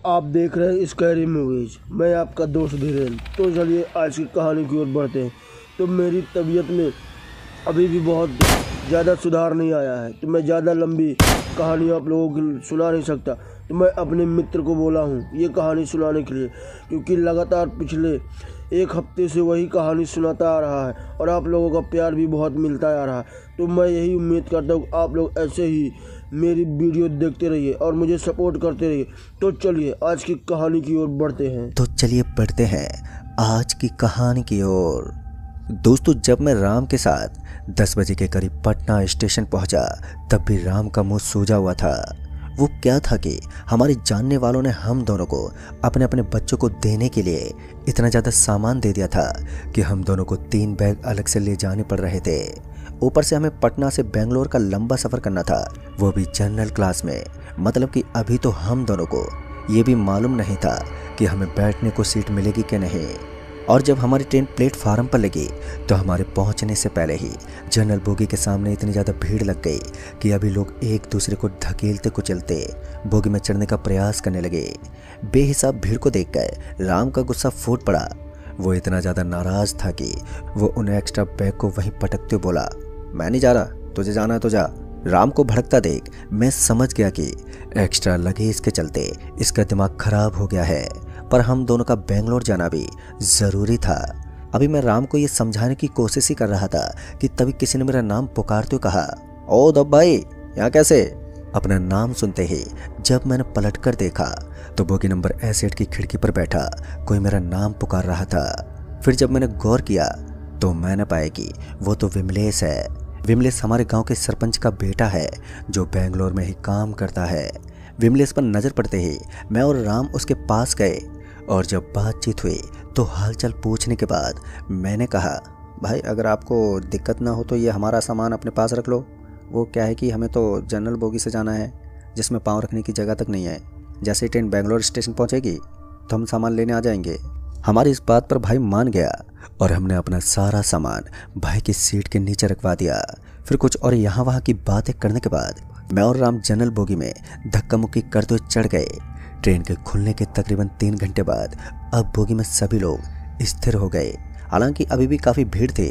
आप देख रहे हैं स्कैरी मूवीज। मैं आपका दोस्त धीरेन। तो चलिए आज की कहानी की ओर बढ़ते हैं। तो मेरी तबीयत में अभी भी बहुत ज़्यादा सुधार नहीं आया है, तो मैं ज़्यादा लंबी कहानी आप लोगों को सुना नहीं सकता। तो मैं अपने मित्र को बोला हूँ ये कहानी सुनाने के लिए, क्योंकि लगातार पिछले एक हफ्ते से वही कहानी सुनाता आ रहा है और आप लोगों का प्यार भी बहुत मिलता आ रहा है। तो मैं यही उम्मीद करता हूँ आप लोग ऐसे ही मेरी वीडियो देखते रहिए और मुझे सपोर्ट करते रहिए। तो चलिए आज की कहानी की ओर बढ़ते हैं। तो चलिए बढ़ते हैं आज की कहानी की ओर। दोस्तों, जब मैं राम के साथ 10 बजे के करीब पटना स्टेशन पहुंचा, तब भी राम का मुंह सूजा हुआ था। वो क्या था कि हमारे जानने वालों ने हम दोनों को अपने अपने बच्चों को देने के लिए इतना ज़्यादा सामान दे दिया था कि हम दोनों को 3 बैग अलग से ले जाने पड़ रहे थे। ऊपर से हमें पटना से बेंगलोर का लंबा सफ़र करना था, वो भी जनरल क्लास में। मतलब कि अभी तो हम दोनों को ये भी मालूम नहीं था कि हमें बैठने को सीट मिलेगी कि नहीं। और जब हमारी ट्रेन प्लेटफार्म पर लगी तो हमारे पहुंचने से पहले ही जनरल बोगी के सामने इतनी ज़्यादा भीड़ लग गई कि अभी लोग एक दूसरे को धकेलते कुचलते बोगी में चढ़ने का प्रयास करने लगे। बेहिसाब भीड़ को देखकर राम का गुस्सा फूट पड़ा। वो इतना ज़्यादा नाराज़ था कि वो उन एक्स्ट्रा बैग को वहीं पटकते हुए बोला, मैं नहीं जा रहा, तुझे जाना है तो जा। राम को भड़कता देख मैं समझ गया कि एक्स्ट्रा लगेज के चलते इसका दिमाग खराब हो गया है, पर हम दोनों का बेंगलोर जाना भी ज़रूरी था। अभी मैं राम को ये समझाने की कोशिश ही कर रहा था कि तभी किसी ने मेरा नाम पुकारते हुए कहा, ओ दब भाई, यहाँ कैसे? अपना नाम सुनते ही जब मैंने पलटकर देखा तो बोगी नंबर S8 की खिड़की पर बैठा कोई मेरा नाम पुकार रहा था। फिर जब मैंने गौर किया तो मैंने पाया कि वो तो विमलेश है। विमलेश हमारे गांव के सरपंच का बेटा है जो बेंगलोर में ही काम करता है। विमलेश पर नज़र पड़ते ही मैं और राम उसके पास गए और जब बातचीत हुई तो हालचाल पूछने के बाद मैंने कहा, भाई अगर आपको दिक्कत ना हो तो ये हमारा सामान अपने पास रख लो। वो क्या है कि हमें तो जनरल बोगी से जाना है जिसमें पाँव रखने की जगह तक नहीं है। जैसे ही ट्रेन बेंगलोर स्टेशन पहुंचेगी तो हम सामान लेने आ जाएंगे। हमारी इस बात पर भाई मान गया और हमने अपना सारा सामान भाई की सीट के नीचे रखवा दिया। फिर कुछ और यहाँ वहाँ की बातें करने के बाद मैं और राम जनरल बोगी में धक्का मुक्की करते हुए चढ़ गए। ट्रेन के खुलने के तकरीबन 3 घंटे बाद अब बोगी में सभी लोग स्थिर हो गए। हालांकि अभी भी काफ़ी भीड़ थी,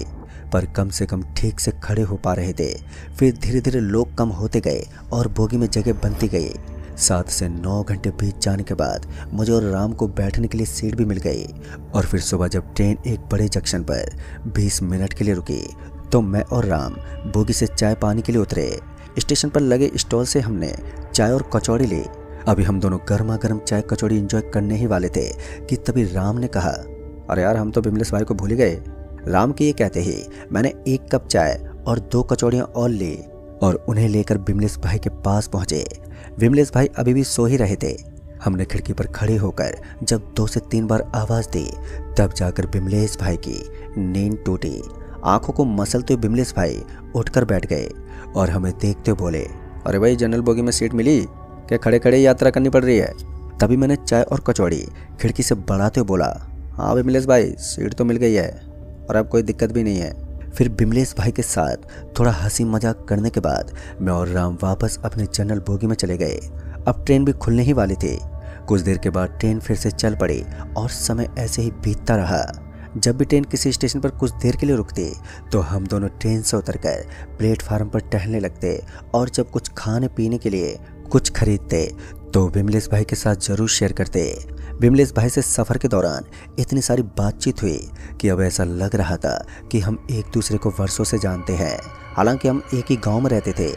पर कम से कम ठीक से खड़े हो पा रहे थे। फिर धीरे धीरे लोग कम होते गए और बोगी में जगह बनती गई। 7 से 9 घंटे बीत जाने के बाद मुझे और राम को बैठने के लिए सीट भी मिल गई। और फिर सुबह जब ट्रेन एक बड़े जंक्शन पर 20 मिनट के लिए रुकी तो मैं और राम बोगी से चाय पानी के लिए उतरे। स्टेशन पर लगे स्टॉल से हमने चाय और कचौड़ी ली। अभी हम दोनों गर्मा गर्म चाय कचौड़ी एंजॉय करने ही वाले थे कि तभी राम ने कहा, अरे यार हम तो विमलेश भाई को भूल ही गए। राम के ये कहते ही मैंने 1 कप चाय और 2 कचौड़ियाँ और ली और उन्हें लेकर विमलेश भाई के पास पहुंचे। विमलेश भाई अभी भी सो ही रहे थे। हमने खिड़की पर खड़े होकर जब 2 से 3 बार आवाज़ दी तब जाकर विमलेश भाई की नींद टूटी। आंखों को मसलते हुए विमलेश भाई उठकर बैठ गए और हमें देखते हुए बोले, अरे भाई जनरल बोगी में सीट मिली क्या? खड़े खड़े यात्रा करनी पड़ रही है। तभी मैंने चाय और कचौड़ी खिड़की से बढ़ाते हुए बोला, हाँ विमलेश भाई सीट तो मिल गई है और अब कोई दिक्कत भी नहीं है। फिर विमलेश भाई के साथ थोड़ा हंसी मजाक करने के बाद मैं और राम वापस अपने जनरल बोगी में चले गए। अब ट्रेन भी खुलने ही वाली थी। कुछ देर के बाद ट्रेन फिर से चल पड़ी और समय ऐसे ही बीतता रहा। जब भी ट्रेन किसी स्टेशन पर कुछ देर के लिए रुकती तो हम दोनों ट्रेन से उतरकर प्लेटफार्म पर टहलने लगते और जब कुछ खाने पीने के लिए कुछ खरीदते तो विमलेश भाई के साथ ज़रूर शेयर करते। विमलेश भाई से सफ़र के दौरान इतनी सारी बातचीत हुई कि अब ऐसा लग रहा था कि हम एक दूसरे को वर्षों से जानते हैं। हालांकि हम एक ही गांव में रहते थे,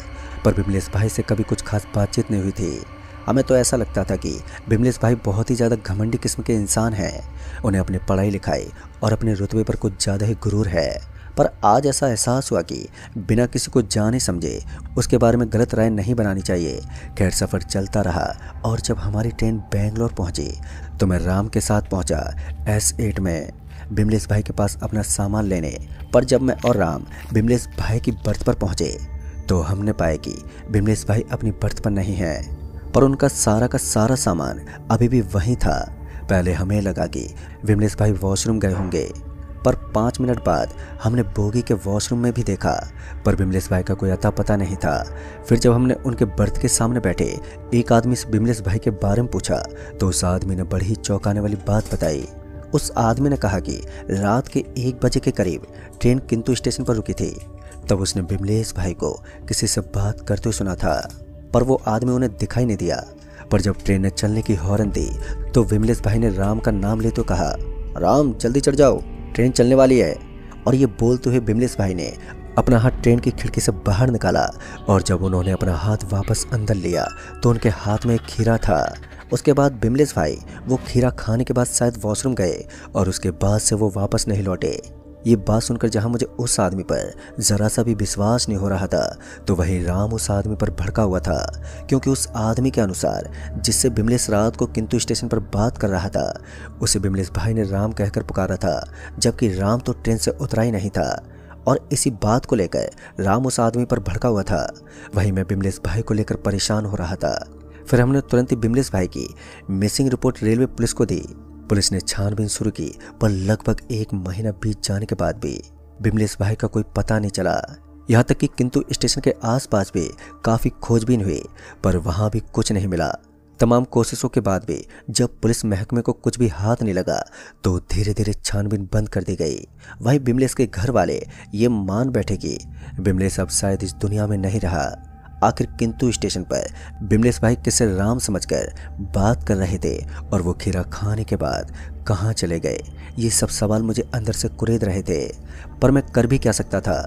पर विमलेश भाई से कभी कुछ खास बातचीत नहीं हुई थी। हमें तो ऐसा लगता था कि विमलेश भाई बहुत ही ज़्यादा घमंडी किस्म के इंसान हैं। उन्हें अपनी पढ़ाई लिखाई और अपने रुतबे पर कुछ ज़्यादा ही गुरूर है। पर आज ऐसा एहसास हुआ कि बिना किसी को जाने समझे उसके बारे में गलत राय नहीं बनानी चाहिए। खैर सफ़र चलता रहा और जब हमारी ट्रेन बेंगलोर पहुंची तो मैं राम के साथ पहुंचा S8 में विमलेश भाई के पास अपना सामान लेने। पर जब मैं और राम विमलेश भाई की बर्थ पर पहुंचे तो हमने पाया कि विमलेश भाई अपनी बर्थ पर नहीं है, पर उनका सारा का सारा सामान अभी भी वहीं था। पहले हमें लगा कि विमलेश भाई वॉशरूम गए होंगे, पर 5 मिनट बाद हमने बोगी के वॉशरूम में भी देखा, पर बिमलेश भाई का कोई अता पता नहीं था। फिर जब हमने उनके बर्थ के सामने बैठे एक आदमी से बिमलेश भाई के बारे में पूछा तो उस आदमी ने बड़ी ही चौंकाने वाली बात बताई। उस आदमी ने कहा कि रात के 1 बजे के करीब ट्रेन किंतु स्टेशन पर रुकी थी। तब उसने बिमलेश भाई को किसी से बात करते हुए सुना था, पर वो आदमी उन्हें दिखाई नहीं दिया। पर जब ट्रेन ने चलने की हॉर्न दी तो बिमलेश भाई ने राम का नाम लेते कहा, राम जल्दी चढ़ जाओ, ट्रेन चलने वाली है। और ये बोलते हुए बिमलेश भाई ने अपना हाथ ट्रेन की खिड़की से बाहर निकाला और जब उन्होंने अपना हाथ वापस अंदर लिया तो उनके हाथ में एक खीरा था। उसके बाद बिमलेश भाई वो खीरा खाने के बाद शायद वॉशरूम गए और उसके बाद से वो वापस नहीं लौटे। ये बात सुनकर जहां मुझे उस आदमी पर ज़रा सा भी विश्वास नहीं हो रहा था, तो वहीं राम उस आदमी पर भड़का हुआ था, क्योंकि उस आदमी के अनुसार जिससे बिमलेश रात को किंतु स्टेशन पर बात कर रहा था उसे बिमलेश भाई ने राम कहकर पुकारा था, जबकि राम तो ट्रेन से उतरा ही नहीं था। और इसी बात को लेकर राम उस आदमी पर भड़का हुआ था। वहीं मैं बिमलेश भाई को लेकर परेशान हो रहा था। फिर हमने तुरंत ही बिमलेश भाई की मिसिंग रिपोर्ट रेलवे पुलिस को दी। पुलिस ने छानबीन शुरू की, पर लगभग 1 महीना बीत जाने के बाद भी बिमलेश भाई का कोई पता नहीं चला। यहाँ तक कि किंतु स्टेशन के आसपास भी काफ़ी खोजबीन हुई, पर वहाँ भी कुछ नहीं मिला। तमाम कोशिशों के बाद भी जब पुलिस महकमे को कुछ भी हाथ नहीं लगा तो धीरे धीरे छानबीन बंद कर दी गई। वहीं बिमलेश के घर वाले ये मान बैठे कि बिमलेश अब शायद इस दुनिया में नहीं रहा। आखिर किंतु स्टेशन पर बिमलेश भाई किसे राम समझकर बात कर रहे थे और वो खीरा खाने के बाद कहाँ चले गए, ये सब सवाल मुझे अंदर से कुरेद रहे थे, पर मैं कर भी क्या सकता था।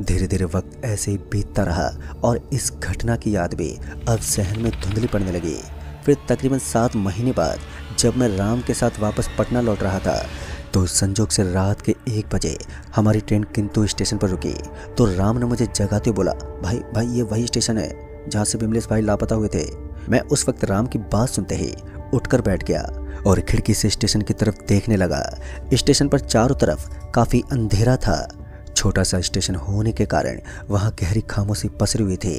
धीरे धीरे वक्त ऐसे ही बीतता रहा और इस घटना की याद भी अब जहन में धुंधली पड़ने लगी। फिर तकरीबन 7 महीने बाद जब मैं राम के साथ वापस पटना लौट रहा था तो संजोग से रात के 1 बजे हमारी ट्रेन किंतु स्टेशन पर रुकी। तो राम ने मुझे जगाते बोला, भाई ये वही स्टेशन है जहाँ से बिमलेश भाई लापता हुए थे। मैं उस वक्त राम की बात सुनते ही उठकर बैठ गया और खिड़की से स्टेशन की तरफ देखने लगा। स्टेशन पर चारों तरफ काफ़ी अंधेरा था। छोटा सा स्टेशन होने के कारण वहाँ गहरी खामोशी पसरी हुई थी।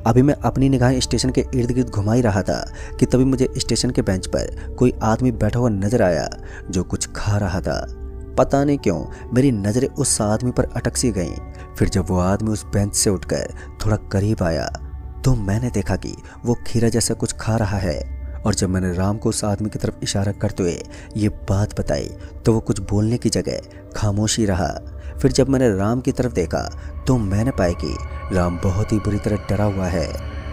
अभी मैं अपनी निगाहें स्टेशन के इर्द गिर्द घुमा ही रहा था कि तभी मुझे स्टेशन के बेंच पर कोई आदमी बैठा हुआ नजर आया जो कुछ खा रहा था। पता नहीं क्यों मेरी नज़रें उस आदमी पर अटक सी गईं। फिर जब वो आदमी उस बेंच से उठकर थोड़ा करीब आया तो मैंने देखा कि वो खीरा जैसा कुछ खा रहा है। और जब मैंने राम को उस आदमी की तरफ इशारा करते हुए ये बात बताई तो वो कुछ बोलने की जगह खामोशी रहा। फिर जब मैंने राम की तरफ देखा तो मैंने पाया कि राम बहुत ही बुरी तरह डरा हुआ है।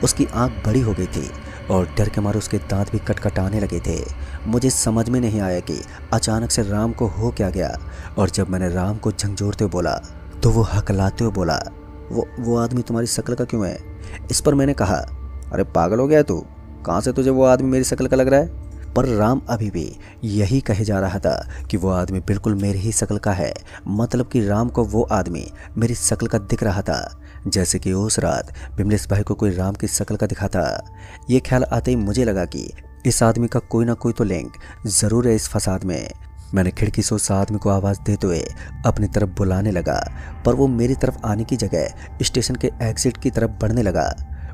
उसकी आंख बड़ी हो गई थी और डर के मारे उसके दांत भी कटकटाने लगे थे। मुझे समझ में नहीं आया कि अचानक से राम को हो क्या गया। और जब मैंने राम को झंझोड़ते हुए बोला तो वो हकलाते हुए बोला, वो आदमी तुम्हारी शक्ल का क्यों है? इस पर मैंने कहा, अरे पागल हो गया तू, कहाँ से तुझे वो आदमी मेरी शक्ल का लग रहा है? पर राम अभी भी यही कहे जा रहा था कि वो आदमी बिल्कुल मेरी ही शक्ल का है। मतलब कि राम को वो आदमी मेरी शक्ल का दिख रहा था, जैसे कि उस रात बिमलेश भाई को कोई राम की शक्ल का दिखा था। ये ख्याल आते ही मुझे लगा कि इस आदमी का कोई ना कोई तो लिंक ज़रूर है इस फसाद में। मैंने खिड़की से उस आदमी को आवाज़ देते हुए अपनी तरफ बुलाने लगा, पर वो मेरी तरफ आने की जगह स्टेशन के एग्जिट की तरफ बढ़ने लगा।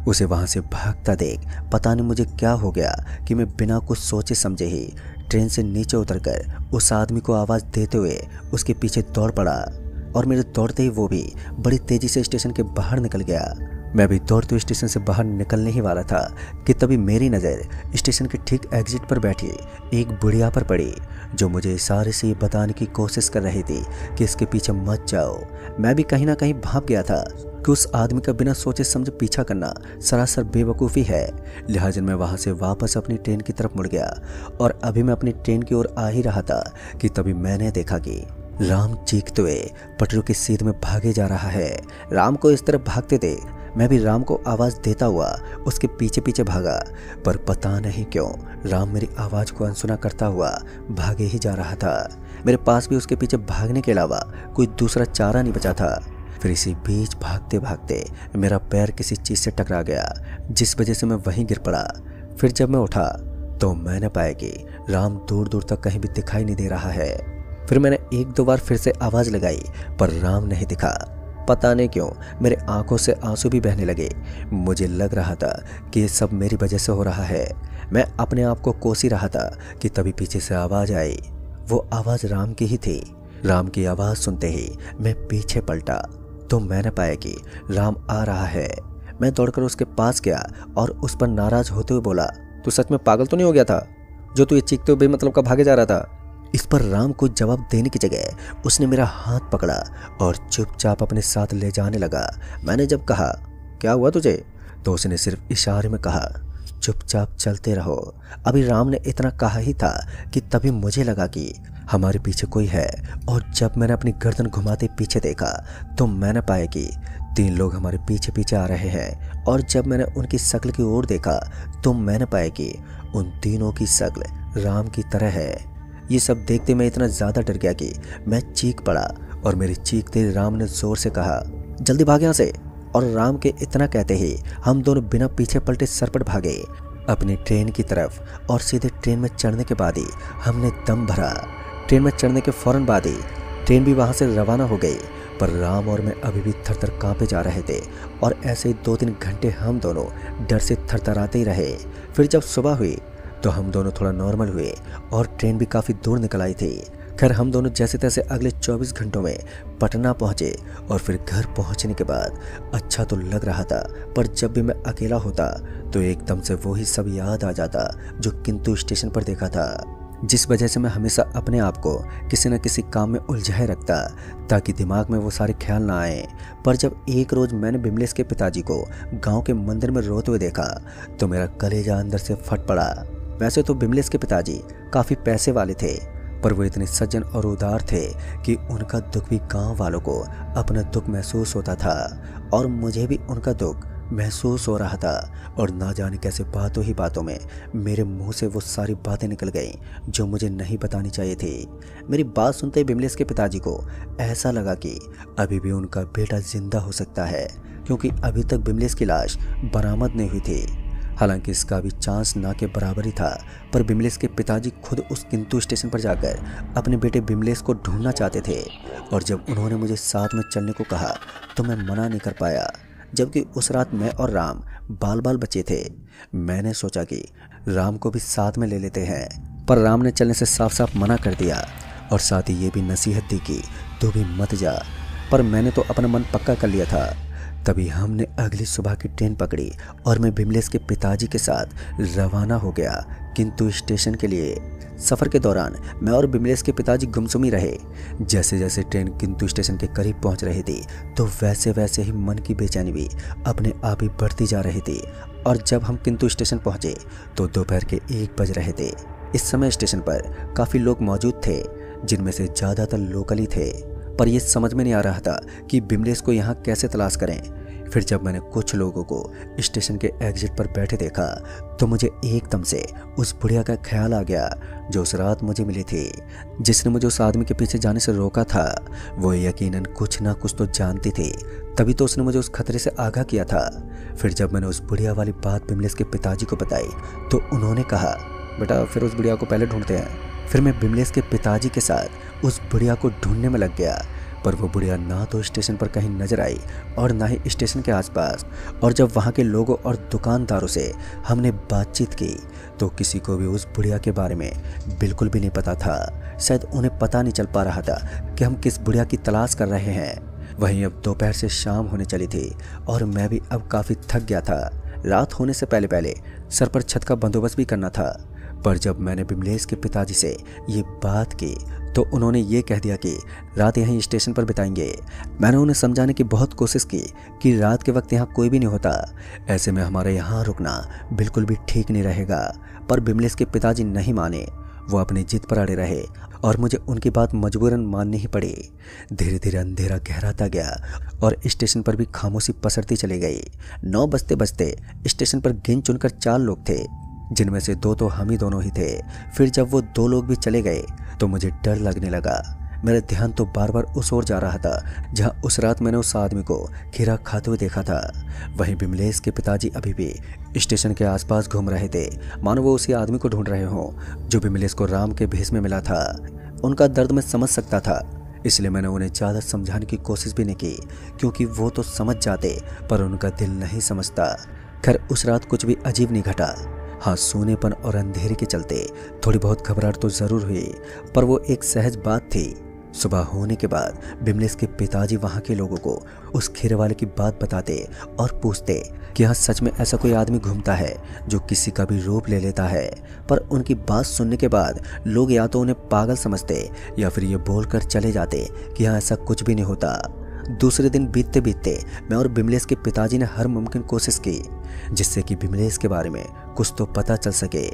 उसे वहाँ से भागता देख पता नहीं मुझे क्या हो गया कि मैं बिना कुछ सोचे समझे ही ट्रेन से नीचे उतरकर उस आदमी को आवाज़ देते हुए उसके पीछे दौड़ पड़ा। और मेरे दौड़ते ही वो भी बड़ी तेज़ी से स्टेशन के बाहर निकल गया। मैं भी दौड़ते हुए स्टेशन से बाहर निकलने ही वाला था कि तभी मेरी नज़र स्टेशन के ठीक एग्जिट पर बैठी एक बुढ़िया पर पड़ी, जो मुझे इशारे से ये बताने की कोशिश कर रही थी कि इसके पीछे मत जाओ। मैं भी कहीं ना कहीं भाप गया था कि उस आदमी का बिना सोचे समझे पीछा करना सरासर बेवकूफ़ी है। लिहाजा मैं वहाँ से वापस अपनी ट्रेन की तरफ मुड़ गया और अभी मैं अपनी ट्रेन की ओर आ ही रहा था कि तभी मैंने देखा कि राम चीखते हुए पटरियों की सीध में भागे जा रहा है। राम को इस तरफ भागते थे, मैं भी राम को आवाज़ देता हुआ उसके पीछे पीछे भागा, पर पता नहीं क्यों राम मेरी आवाज़ को अनसुना करता हुआ भागे ही जा रहा था। मेरे पास भी उसके पीछे भागने के अलावा कोई दूसरा चारा नहीं बचा था। फिर इसी बीच भागते भागते मेरा पैर किसी चीज़ से टकरा गया, जिस वजह से मैं वहीं गिर पड़ा। फिर जब मैं उठा तो मैंने पाया कि राम दूर दूर तक कहीं भी दिखाई नहीं दे रहा है। फिर मैंने 1-2 बार फिर से आवाज़ लगाई, पर राम नहीं दिखा। पता नहीं क्यों मेरे आंखों से आंसू भी बहने लगे। मुझे लग रहा था कि ये सब मेरी वजह से हो रहा है। मैं अपने आप को कोस ही रहा था कि तभी पीछे से आवाज़ आई। वो आवाज़ राम की ही थी। राम की आवाज़ सुनते ही मैं पीछे पलटा तो मैंने पाया कि राम आ रहा है। मैं दौड़कर उसके पास गया और उस पर नाराज होते हुए बोला, तू सच में पागल तो नहीं हो गया था जो तू ये चीखते हुए बेमतलब का भागे जा रहा था? इस पर राम को जवाब देने की जगह उसने मेरा हाथ पकड़ा और चुपचाप अपने साथ ले जाने लगा। मैंने जब कहा, क्या हुआ तुझे, तो उसने सिर्फ इशारे में कहा, चुपचाप चलते रहो। अभी राम ने इतना कहा ही था कि तभी मुझे लगा कि हमारे पीछे कोई है, और जब मैंने अपनी गर्दन घुमाते पीछे देखा तो मैंने पाया कि 3 लोग हमारे पीछे पीछे आ रहे हैं। और जब मैंने उनकी शक्ल की ओर देखा तो मैंने पाया कि उन तीनों की शक्ल राम की तरह है। ये सब देखते मैं इतना ज़्यादा डर गया कि मैं चीख पड़ा, और मेरी चीखते राम ने ज़ोर से कहा, जल्दी भाग यहाँ से। और राम के इतना कहते ही हम दोनों बिना पीछे पलटे सरपट भागे अपनी ट्रेन की तरफ, और सीधे ट्रेन में चढ़ने के बाद ही हमने दम भरा। ट्रेन में चढ़ने के फौरन बाद ही ट्रेन भी वहाँ से रवाना हो गई, पर राम और मैं अभी भी थर-थर कांपे जा रहे थे। और ऐसे ही 2-3 घंटे हम दोनों डर से थरथराते ही रहे। फिर जब सुबह हुई तो हम दोनों थोड़ा नॉर्मल हुए और ट्रेन भी काफ़ी दूर निकल आई थी। खैर हम दोनों जैसे तैसे अगले 24 घंटों में पटना पहुँचे, और फिर घर पहुँचने के बाद अच्छा तो लग रहा था, पर जब भी मैं अकेला होता तो एकदम से वही सब याद आ जाता जो किंतु स्टेशन पर देखा था, जिस वजह से मैं हमेशा अपने आप को किसी न किसी काम में उलझाए रखता ताकि दिमाग में वो सारे ख्याल ना आए। पर जब एक रोज़ मैंने बिमलेश के पिताजी को गांव के मंदिर में रोते हुए देखा तो मेरा कलेजा अंदर से फट पड़ा। वैसे तो बिमलेश के पिताजी काफ़ी पैसे वाले थे, पर वो इतने सज्जन और उदार थे कि उनका दुख भी गांव वालों को अपना दुख महसूस होता था, और मुझे भी उनका दुख महसूस हो रहा था। और ना जाने कैसे बातों ही बातों में मेरे मुंह से वो सारी बातें निकल गईं जो मुझे नहीं बतानी चाहिए थी। मेरी बात सुनते ही बिमलेश के पिताजी को ऐसा लगा कि अभी भी उनका बेटा जिंदा हो सकता है, क्योंकि अभी तक बिमलेश की लाश बरामद नहीं हुई थी। हालांकि इसका भी चांस ना के बराबर ही था, पर बिमलेश के पिताजी खुद उस किंतु स्टेशन पर जाकर अपने बेटे बिमलेश को ढूंढना चाहते थे। और जब उन्होंने मुझे साथ में चलने को कहा तो मैं मना नहीं कर पाया, जबकि उस रात मैं और राम बाल बाल बचे थे। मैंने सोचा कि राम को भी साथ में ले लेते हैं, पर राम ने चलने से साफ साफ मना कर दिया, और साथ ही ये भी नसीहत दी कि तू भी मत जा। पर मैंने तो अपना मन पक्का कर लिया था। तभी हमने अगली सुबह की ट्रेन पकड़ी और मैं बिमलेश के पिताजी के साथ रवाना हो गया किंतु स्टेशन के लिए। सफ़र के दौरान मैं और बिमलेश के पिताजी गुमसुमी रहे। जैसे जैसे ट्रेन किंतु स्टेशन के करीब पहुंच रही थी तो वैसे वैसे ही मन की बेचैनी भी अपने आप ही बढ़ती जा रही थी। और जब हम किंतु स्टेशन पहुंचे तो दोपहर के 1 बज रहे थे। इस समय स्टेशन पर काफ़ी लोग मौजूद थे, जिनमें से ज़्यादातर लोकल ही थे, पर यह समझ में नहीं आ रहा था कि बिमलेश को यहाँ कैसे तलाश करें। फिर जब मैंने कुछ लोगों को स्टेशन के एग्जिट पर बैठे देखा तो मुझे एकदम से उस बुढ़िया का ख्याल आ गया जो उस रात मुझे मिली थी, जिसने मुझे उस आदमी के पीछे जाने से रोका था। वो यकीनन कुछ ना कुछ तो जानती थी, तभी तो उसने मुझे उस खतरे से आगाह किया था। फिर जब मैंने उस बुढ़िया वाली बात बिमलेश के पिताजी को बताई तो उन्होंने कहा, बेटा फिर उस बुढ़िया को पहले ढूंढते हैं। फिर मैं बिमलेश के पिताजी के साथ उस बुढ़िया को ढूंढने में लग गया, पर वो बुढ़िया ना तो स्टेशन पर कहीं नजर आई और ना ही स्टेशन के आसपास। और जब वहाँ के लोगों और दुकानदारों से हमने बातचीत की तो किसी को भी उस बुढ़िया के बारे में बिल्कुल भी नहीं पता था। शायद उन्हें पता नहीं चल पा रहा था कि हम किस बुढ़िया की तलाश कर रहे हैं। वहीं अब दोपहर से शाम होने चली थी और मैं भी अब काफ़ी थक गया था। रात होने से पहले पहले सर पर छत का बंदोबस्त भी करना था। पर जब मैंने बिमलेश के पिताजी से ये बात की तो उन्होंने ये कह दिया कि रात यहीं स्टेशन पर बिताएंगे। मैंने उन्हें समझाने की बहुत कोशिश की कि रात के वक्त यहाँ कोई भी नहीं होता, ऐसे में हमारे यहाँ रुकना बिल्कुल भी ठीक नहीं रहेगा। पर बिमलेश के पिताजी नहीं माने, वो अपनी जिद पर अड़े रहे और मुझे उनकी बात मजबूरन माननी ही पड़ी। धीरे धीरे अंधेरा गहराता गया और स्टेशन पर भी खामोशी पसरती चली गई। 9 बजते बजते स्टेशन पर गिन चुनकर 4 लोग थे, जिनमें से 2 तो हम ही दोनों ही थे। फिर जब वो 2 लोग भी चले गए तो मुझे डर लगने लगा। मेरा ध्यान तो बार बार उस ओर जा रहा था जहां उस रात मैंने उस आदमी को खीरा खाते हुए देखा था। वहीं बिमलेश के पिताजी अभी भी स्टेशन के आसपास घूम रहे थे, मानो वो उसी आदमी को ढूंढ रहे हों जो बिमलेश को राम के भेष में मिला था। उनका दर्द मैं समझ सकता था, इसलिए मैंने उन्हें ज़्यादा समझाने की कोशिश भी नहीं की, क्योंकि वो तो समझ जाते पर उनका दिल नहीं समझता। खैर उस रात कुछ भी अजीब नहीं घटा। हाँ, सूनेपन और अंधेरे के चलते थोड़ी बहुत घबराहट तो ज़रूर हुई, पर वो एक सहज बात थी। सुबह होने के बाद बिमलेश के पिताजी वहाँ के लोगों को उस खेरे वाले की बात बताते और पूछते कि यहाँ सच में ऐसा कोई आदमी घूमता है जो किसी का भी रूप ले लेता है। पर उनकी बात सुनने के बाद लोग या तो उन्हें पागल समझते या फिर ये बोलकर चले जाते कि यहाँ ऐसा कुछ भी नहीं होता। दूसरे दिन बीतते बीतते मैं और बिमलेश के पिताजी ने हर मुमकिन कोशिश की जिससे कि बिमलेश के बारे में कुछ तो पता चल सके,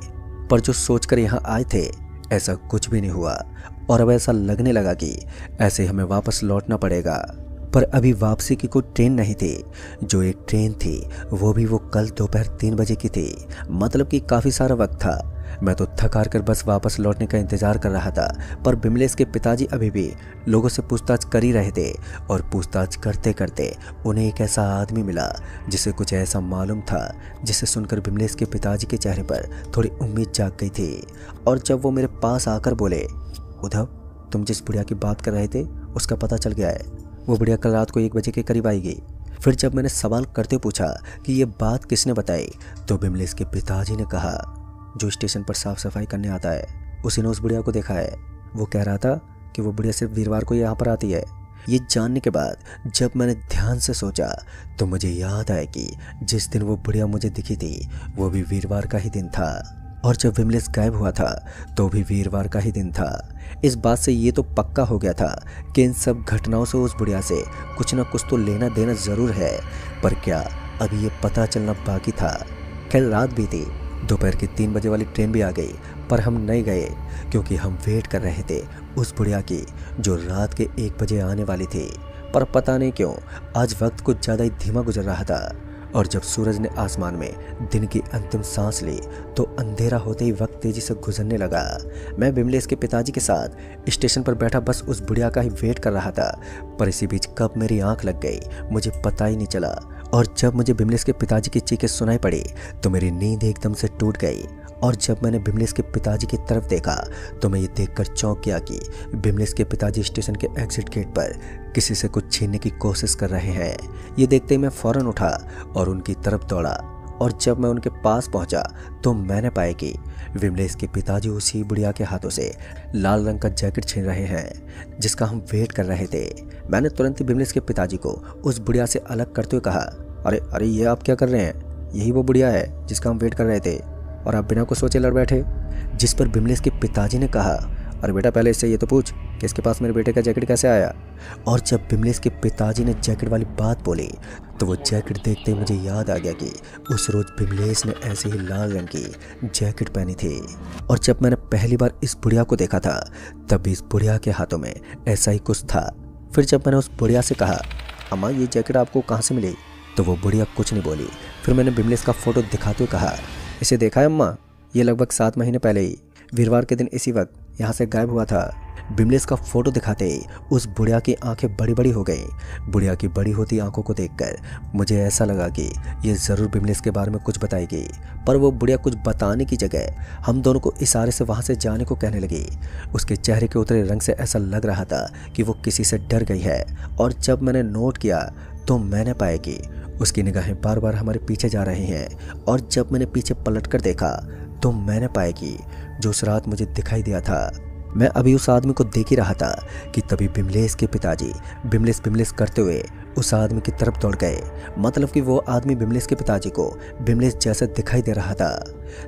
पर जो सोचकर यहाँ आए थे ऐसा कुछ भी नहीं हुआ और अब ऐसा लगने लगा कि ऐसे हमें वापस लौटना पड़ेगा। पर अभी वापसी की कोई ट्रेन नहीं थी। जो एक ट्रेन थी वो कल दोपहर 3 बजे की थी, मतलब कि काफ़ी सारा वक्त था। मैं तो थक हार कर बस वापस लौटने का इंतज़ार कर रहा था, पर बिमलेश के पिताजी अभी भी लोगों से पूछताछ कर ही रहे थे और पूछताछ करते करते उन्हें एक ऐसा आदमी मिला जिसे कुछ ऐसा मालूम था जिसे सुनकर बिमलेश के पिताजी के चेहरे पर थोड़ी उम्मीद जाग गई थी। और जब वो मेरे पास आकर बोले, उद्धव, तुम जिस बुढ़िया की बात कर रहे थे उसका पता चल गया है, वो बुढ़िया कल रात को 1 बजे के करीब आएगी। फिर जब मैंने सवाल करते पूछा कि ये बात किसने बताई तो बिमलेश के पिताजी ने कहा, जो स्टेशन पर साफ सफाई करने आता है उसी ने उस बुढ़िया को देखा है। वो कह रहा था कि वो बुढ़िया सिर्फ वीरवार को यहाँ पर आती है। ये जानने के बाद जब मैंने ध्यान से सोचा तो मुझे याद आया कि जिस दिन वो बुढ़िया मुझे दिखी थी वो भी वीरवार का ही दिन था और जब बिमलेश गायब हुआ था तो भी वीरवार का ही दिन था। इस बात से ये तो पक्का हो गया था कि इन सब घटनाओं से उस बुढ़िया से कुछ ना कुछ तो लेना देना ज़रूर है, पर क्या अभी ये पता चलना बाकी था। खैर रात बीती, दोपहर की 3 बजे वाली ट्रेन भी आ गई, पर हम नहीं गए क्योंकि हम वेट कर रहे थे उस बुढ़िया की जो रात के 1 बजे आने वाली थी। पर पता नहीं क्यों आज वक्त कुछ ज़्यादा ही धीमा गुजर रहा था और जब सूरज ने आसमान में दिन की अंतिम सांस ली तो अंधेरा होते ही वक्त तेजी से गुजरने लगा। मैं बिमलेश के पिताजी के साथ स्टेशन पर बैठा बस उस बुढ़िया का ही वेट कर रहा था, पर इसी बीच कब मेरी आंख लग गई मुझे पता ही नहीं चला। और जब मुझे बिमलेश के पिताजी की चीखें सुनाई पड़ी तो मेरी नींद एकदम से टूट गई। और जब मैंने बिमलेश के पिताजी की तरफ देखा तो मैं ये देखकर चौंक गया कि बिमलेश के पिताजी स्टेशन के एग्जिट गेट पर किसी से कुछ छीनने की कोशिश कर रहे हैं। ये देखते ही मैं फौरन उठा और उनकी तरफ दौड़ा और जब मैं उनके पास पहुंचा तो मैंने पाया कि बिमलेश के पिताजी उसी बुढ़िया के हाथों से लाल रंग का जैकेट छीन रहे हैं जिसका हम वेट कर रहे थे। मैंने तुरंत ही बिमलेश के पिताजी को उस बुढ़िया से अलग करते हुए कहा, अरे ये आप क्या कर रहे हैं? यही वो बुढ़िया है जिसका हम वेट कर रहे थे और आप बिना कुछ सोचे लड़ बैठे। जिस पर बिमलेश के पिताजी ने कहा, अरे बेटा पहले इससे ये तो पूछ कि इसके पास मेरे बेटे का जैकेट कैसे आया। और जब बिमलेश के पिताजी ने जैकेट वाली बात बोली तो वो जैकेट देखते ही मुझे याद आ गया कि उस रोज़ बिमलेश ने ऐसे ही लाल रंग की जैकेट पहनी थी। और जब मैंने पहली बार इस बुढ़िया को देखा था तब भी इस बुढ़िया के हाथों में ऐसा ही कुछ था। फिर जब मैंने उस बुढ़िया से कहा, अम्मा ये जैकेट आपको कहाँ से मिली, तो वो बुढ़िया कुछ नहीं बोली। फिर मैंने बिमलेश का फ़ोटो दिखाते हुए कहा, इसे देखा है अम्मा, ये लगभग 7 महीने पहले ही वीरवार के दिन इसी वक्त यहाँ से गायब हुआ था। बिमलेश का फोटो दिखाते ही उस बुढ़िया की आंखें बड़ी बड़ी हो गईं। बुढ़िया की बड़ी होती आंखों को देखकर मुझे ऐसा लगा कि ये ज़रूर बिमलेश के बारे में कुछ बताएगी, पर वो बुढ़िया कुछ बताने की जगह हम दोनों को इशारे से वहाँ से जाने को कहने लगी। उसके चेहरे के उतरे रंग से ऐसा लग रहा था कि वो किसी से डर गई है। और जब मैंने नोट किया तो मैंने पाया कि उसकी निगाहें बार बार हमारे पीछे जा रही हैं। और जब मैंने पीछे पलट कर देखा तो मैंने पाया कि जो उस रात मुझे दिखाई दिया था, मैं अभी उस आदमी को देख ही रहा था कि तभी बिमलेश के पिताजी बिमलेश करते हुए उस आदमी की तरफ दौड़ गए। मतलब कि वो आदमी बिमलेश के पिताजी को बिमलेश जैसा दिखाई दे रहा था।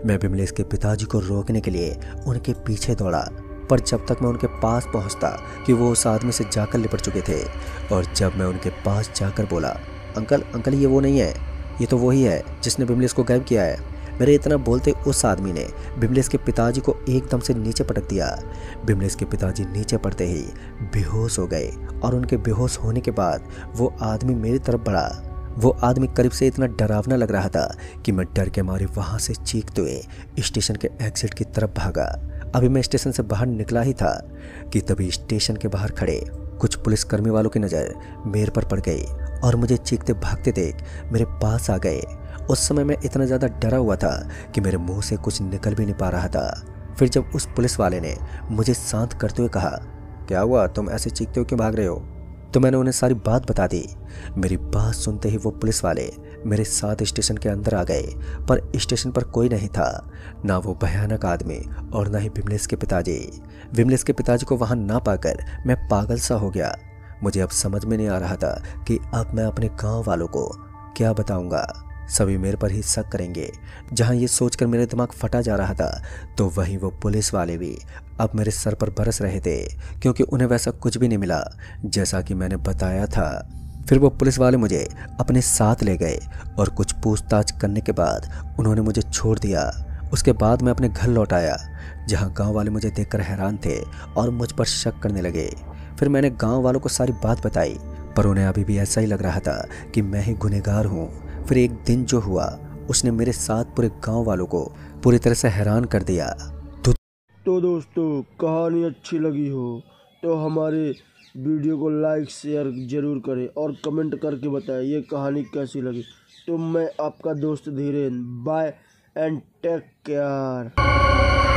मैं बिमलेश के पिताजी को रोकने के लिए उनके पीछे दौड़ा, पर जब तक मैं उनके पास पहुंचता कि वो उस आदमी से जाकर लिपट चुके थे। और जब मैं उनके पास जाकर बोला, अंकल ये वो नहीं है, ये तो वही है जिसने बिमलेश को गायब किया है। मेरे इतना बोलते उस आदमी ने बिमलेश के पिताजी को एकदम से नीचे पटक दिया। बिमलेश के पिताजी नीचे पड़ते ही बेहोश हो गए और उनके बेहोश होने के बाद वो आदमी मेरी तरफ बढ़ा। वो आदमी करीब से इतना डरावना लग रहा था कि मैं डर के मारे वहाँ से चीखते हुए स्टेशन के एग्जिट की तरफ भागा। अभी मैं स्टेशन से बाहर निकला ही था कि तभी स्टेशन के बाहर खड़े कुछ पुलिसकर्मी वालों की नज़र मेरे पर पड़ गई और मुझे चीखते भागते देख मेरे पास आ गए। उस समय मैं इतना ज़्यादा डरा हुआ था कि मेरे मुंह से कुछ निकल भी नहीं पा रहा था। फिर जब उस पुलिस वाले ने मुझे शांत करते हुए कहा, क्या हुआ, तुम ऐसे चीखते हो क्यों भाग रहे हो? तो मैंने उन्हें सारी बात बता दी। मेरी बात सुनते ही वो पुलिस वाले मेरे साथ स्टेशन के अंदर आ गए, पर स्टेशन पर कोई नहीं था, ना वो भयानक आदमी और ना ही विमलेश के पिताजी। विमलेश के पिताजी को वहां ना पाकर मैं पागल सा हो गया। मुझे अब समझ में नहीं आ रहा था कि अब मैं अपने गांव वालों को क्या बताऊंगा। सभी मेरे पर ही शक करेंगे। जहां ये सोचकर मेरे दिमाग फटा जा रहा था, तो वहीं वो पुलिस वाले भी अब मेरे सर पर बरस रहे थे, क्योंकि उन्हें वैसा कुछ भी नहीं मिला जैसा कि मैंने बताया था। फिर वो पुलिस वाले मुझे अपने साथ ले गए और कुछ पूछताछ करने के बाद उन्होंने मुझे छोड़ दिया। उसके बाद मैं अपने घर लौट आया, जहाँ गांव वाले मुझे देखकर हैरान थे और मुझ पर शक करने लगे। फिर मैंने गांव वालों को सारी बात बताई, पर उन्हें अभी भी ऐसा ही लग रहा था कि मैं ही गुनहगार हूँ। फिर एक दिन जो हुआ, उसने मेरे साथ पूरे गांव वालों को पूरी तरह से हैरान कर दिया। तो दोस्तों, कहानी अच्छी लगी हो तो हमारे वीडियो को लाइक शेयर ज़रूर करें और कमेंट करके बताएं ये कहानी कैसी लगी। तो मैं आपका दोस्त Dhiren, bye and take care.